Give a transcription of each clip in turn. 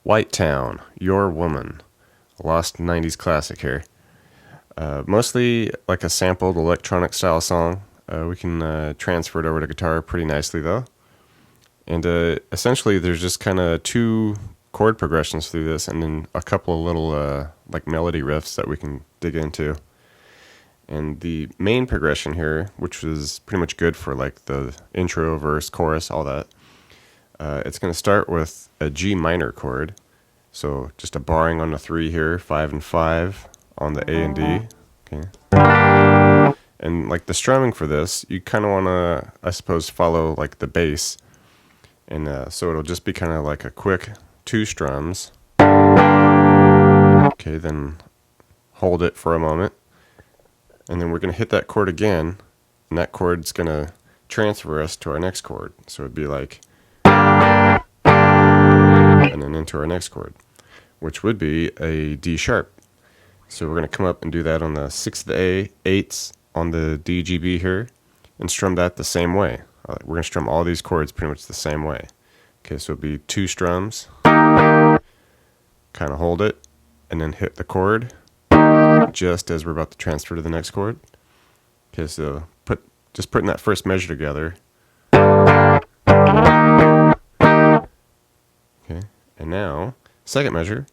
White Town, Your Woman, a lost 90s classic here. Mostly like a sampled electronic style song. We can transfer it over to guitar pretty nicely though. And essentially there's just kind of two chord progressions through this and then a couple of little like melody riffs that we can dig into. And the main progression here, which was pretty much good for like the intro, verse, chorus, all that, it's going to start with a G minor chord. So just a barring on the 3 here, 5 and 5 on the A and D. Okay. And like the strumming for this, you kind of want to, I suppose, follow like the bass. And so it'll just be kind of like a quick 2 strums. Okay, then hold it for a moment. And then we're going to hit that chord again. And that chord's going to transfer us to our next chord. So it'd be like, and then into our next chord, which would be a D sharp. So we're going to come up and do that on the 6th A, 8ths on the D, G, B here, and strum that the same way. We're going to strum all these chords pretty much the same way. Okay, so it'll be 2 strums, kind of hold it, and then hit the chord just as we're about to transfer to the next chord. Okay, so just putting that first measure together. Okay, and now, second measure,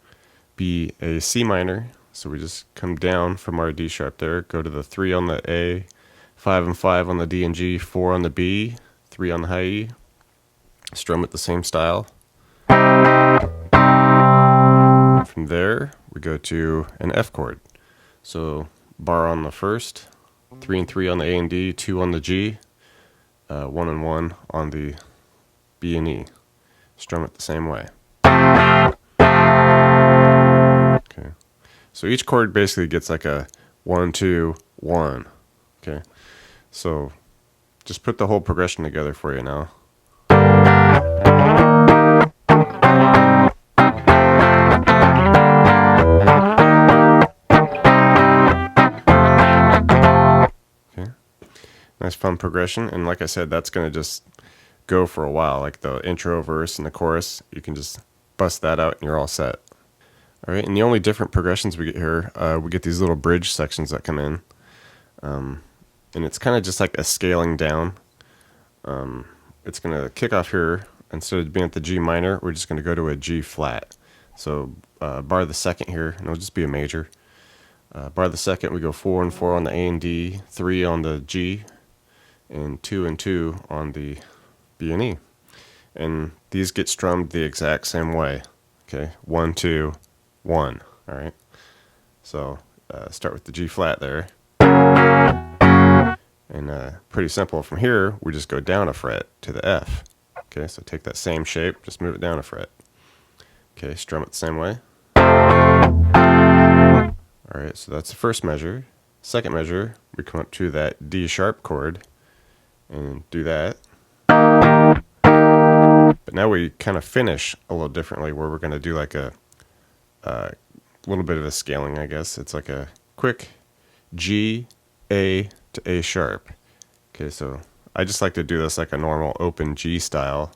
be a C minor. So we just come down from our D sharp there, go to the 3 on the A, 5 and 5 on the D and G, 4 on the B, 3 on the high E, strum it the same style. From there, we go to an F chord. So bar on the first, 3 and 3 on the A and D, 2 on the G, 1 and 1 on the B and E. Strum it the same way. Okay. So each chord basically gets like a 1, 2, 1. Okay. So just put the whole progression together for you now. Okay. Nice fun progression. And like I said, that's going to just go for a while. Like the intro, verse, and the chorus, you can just bust that out and you're all set. All right, and the only different progressions we get here, we get these little bridge sections that come in. And it's kind of just like a scaling down. It's going to kick off here. Instead of being at the G minor, we're just going to go to a G flat. So bar the second here, and it'll just be a major. Bar the second, we go 4 and 4 on the A and D, 3 on the G, and 2 and 2 on the B and E. And these get strummed the exact same way. Okay, 1, 2, 1. All right. So start with the G flat there. And pretty simple. From here, we just go down a fret to the F. Okay, so take that same shape, just move it down a fret. Okay, strum it the same way. All right, so that's the first measure. Second measure, we come up to that D sharp chord and do that. But now we kind of finish a little differently, where we're going to do like a little bit of a scaling, I guess. It's like a quick G, A to A sharp. Okay, so I just like to do this like a normal open G style.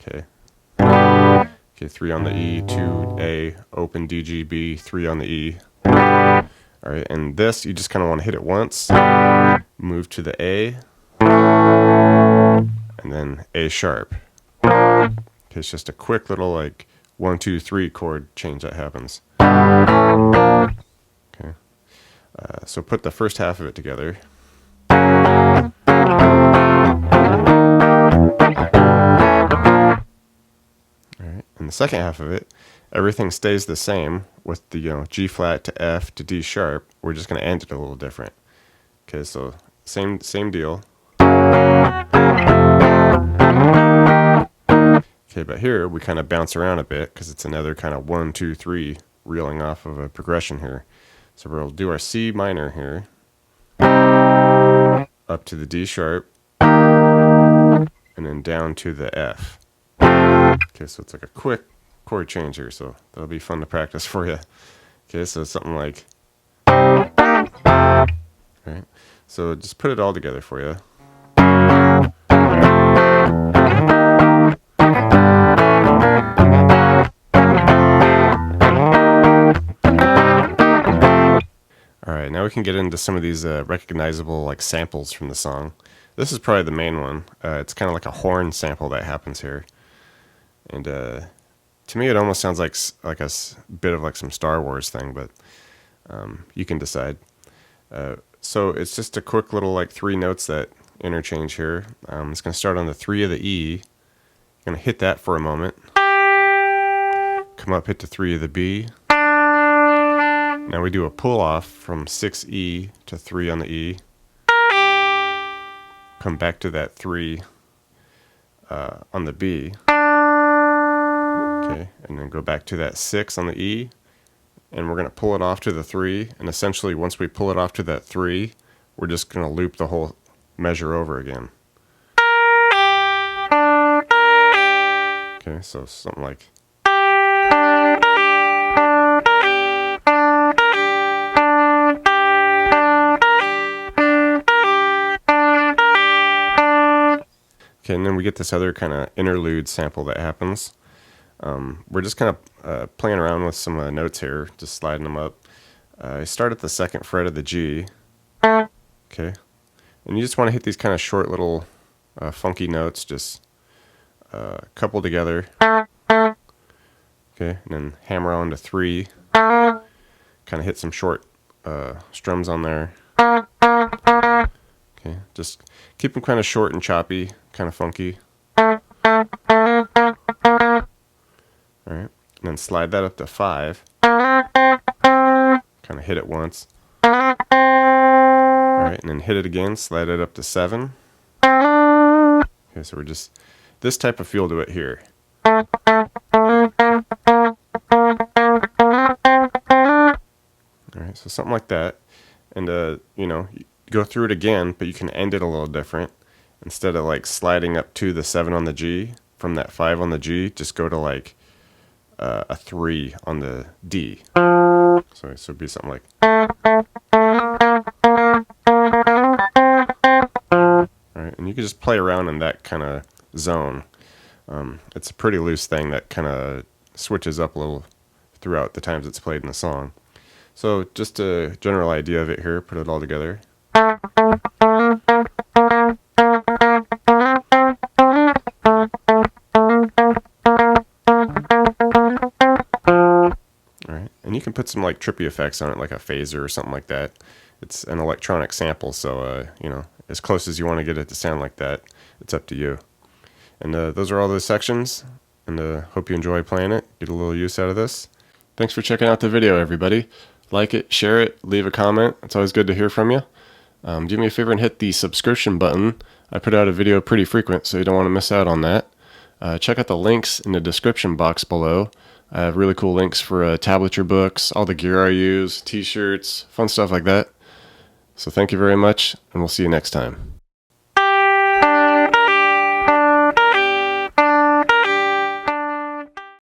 Okay. Okay, 3 on the E, 2 A, open D, G, B, 3 on the E. All right, and this you just kind of want to hit it once, move to the A, and then A sharp. Okay, it's just a quick little like 1, 2, 3 chord change that happens. Okay, so put the first half of it together. Alright, and the second half of it, everything stays the same with the G flat to F to D sharp. We're just going to end it a little different. Okay, so same deal. Okay, but here we kind of bounce around a bit because it's another kind of 1, 2, 3 reeling off of a progression here. So we'll do our C minor here, up to the D sharp, and then down to the F. Okay, so it's like a quick chord change here, so that'll be fun to practice for you. Okay, so something like, right? So just put it all together for you. Alright, now we can get into some of these recognizable like samples from the song. This is probably the main one. It's kind of like a horn sample that happens here. And to me it almost sounds like a bit of like some Star Wars thing, but you can decide. So it's just a quick little like 3 notes that interchange here. It's going to start on the 3 of the E. You're going to hit that for a moment. Come up, hit the 3 of the B. Now we do a pull off from 6E to 3 on the E. Come back to that 3 on the B. Okay, and then go back to that 6 on the E. And we're going to pull it off to the 3. And essentially, once we pull it off to that 3, we're just going to loop the whole measure over again. Okay, so something like. Okay, and then we get this other kind of interlude sample that happens. We're just kind of playing around with some notes here, just sliding them up. I start at the 2nd fret of the G. Okay, and you just want to hit these kind of short little funky notes, just couple together. Okay, and then hammer on to 3. Kind of hit some short strums on there. Okay, just keep them kind of short and choppy, kind of funky. Alright, and then slide that up to 5. Kind of hit it once. Alright, and then hit it again, slide it up to 7. Okay, so we're just this type of feel to it here. Alright, so something like that. And you know, go through it again, but you can end it a little different. Instead of like sliding up to the 7 on the G, from that 5 on the G, just go to like a 3 on the D. So it would be something like. Alright, and you can just play around in that kind of zone. It's a pretty loose thing that kind of switches up a little throughout the times it's played in the song. So just a general idea of it here, put it all together. Alright, and you can put some like trippy effects on it, like a phaser or something like that. It's an electronic sample, so you know, as close as you want to get it to sound like that, it's up to you. And those are all those sections, and hope you enjoy playing it, get a little use out of this. Thanks for checking out the video, everybody. Like it, share it, leave a comment. It's always good to hear from you. Do me a favor and hit the subscription button. I put out a video pretty frequent, so you don't want to miss out on that. Check out the links in the description box below. I have really cool links for tablature books, all the gear I use, t-shirts, fun stuff like that. So thank you very much, and we'll see you next time.